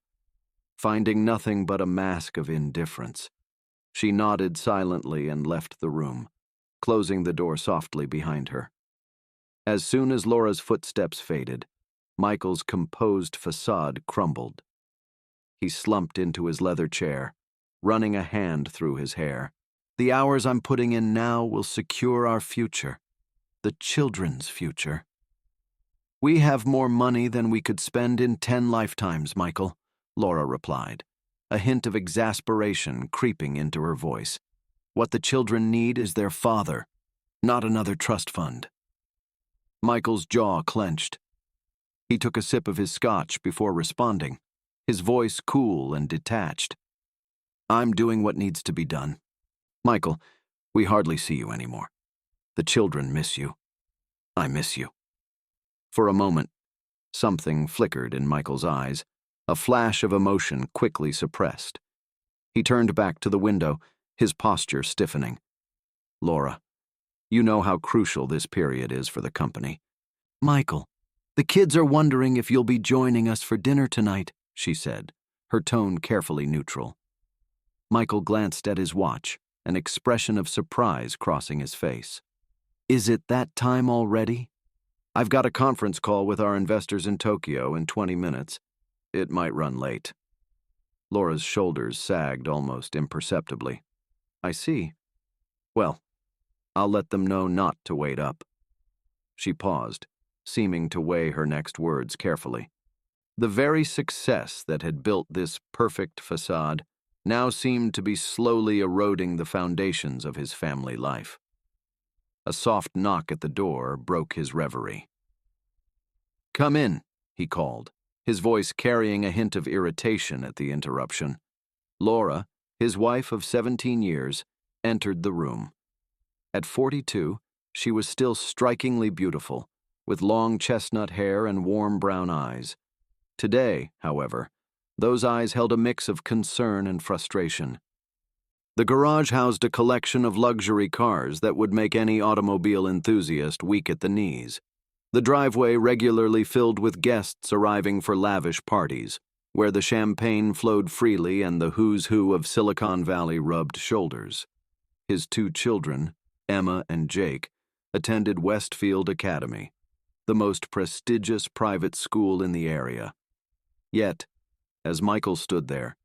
Finding nothing but a mask of indifference, She nodded silently and left the room, closing the door softly behind her. As soon as Laura's footsteps faded, Michael's composed facade crumbled. He slumped into his leather chair, running a hand through his hair. The hours I'm putting in now will secure our future, the children's future. We have more money than we could spend in 10 lifetimes, Michael, Laura replied, a hint of exasperation creeping into her voice. What the children need is their father, not another trust fund. Michael's jaw clenched. He took a sip of his scotch before responding, his voice cool and detached. I'm doing what needs to be done. Michael, we hardly see you anymore. The children miss you. I miss you. For a moment, something flickered in Michael's eyes, a flash of emotion quickly suppressed. He turned back to the window, his posture stiffening. Laura, you know how crucial this period is for the company. Michael, the kids are wondering if you'll be joining us for dinner tonight, she said, her tone carefully neutral. Michael glanced at his watch, an expression of surprise crossing his face. Is it that time already? I've got a conference call with our investors in Tokyo in 20 minutes. It might run late. Laura's shoulders sagged almost imperceptibly. I see. Well, I'll let them know not to wait up. She paused, seeming to weigh her next words carefully. The very success that had built this perfect facade now seemed to be slowly eroding the foundations of his family life. A soft knock at the door broke his reverie. Come in, he called, his voice carrying a hint of irritation at the interruption. Laura, his wife of 17 years, entered the room. At 42, she was still strikingly beautiful, with long chestnut hair and warm brown eyes. Today, however, those eyes held a mix of concern and frustration. The garage housed a collection of luxury cars that would make any automobile enthusiast weak at the knees. The driveway regularly filled with guests arriving for lavish parties, where the champagne flowed freely and the who's who of Silicon Valley rubbed shoulders. His 2 children, Emma and Jake, attended Westfield Academy, the most prestigious private school in the area. Yet, as Michael stood there,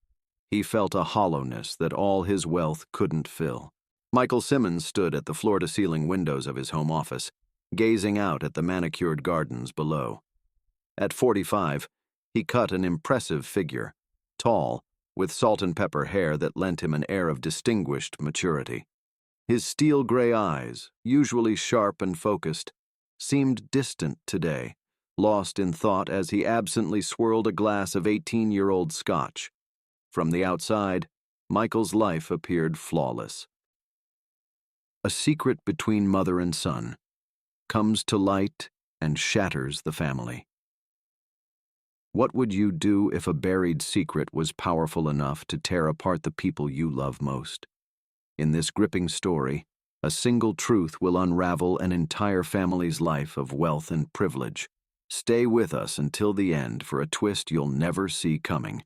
he felt a hollowness that all his wealth couldn't fill. Michael Simmons stood at the floor-to-ceiling windows of his home office, gazing out at the manicured gardens below. At 45, he cut an impressive figure, tall, with salt and pepper hair that lent him an air of distinguished maturity. His steel-gray eyes, usually sharp and focused, seemed distant today, lost in thought as he absently swirled a glass of 18-year-old scotch. From the outside, Michael's life appeared flawless. A secret between mother and son comes to light and shatters the family. What would you do if a buried secret was powerful enough to tear apart the people you love most? In this gripping story, a single truth will unravel an entire family's life of wealth and privilege. Stay with us until the end for a twist you'll never see coming.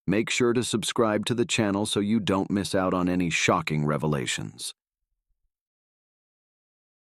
Make sure to subscribe to the channel so you don't miss out on any shocking revelations.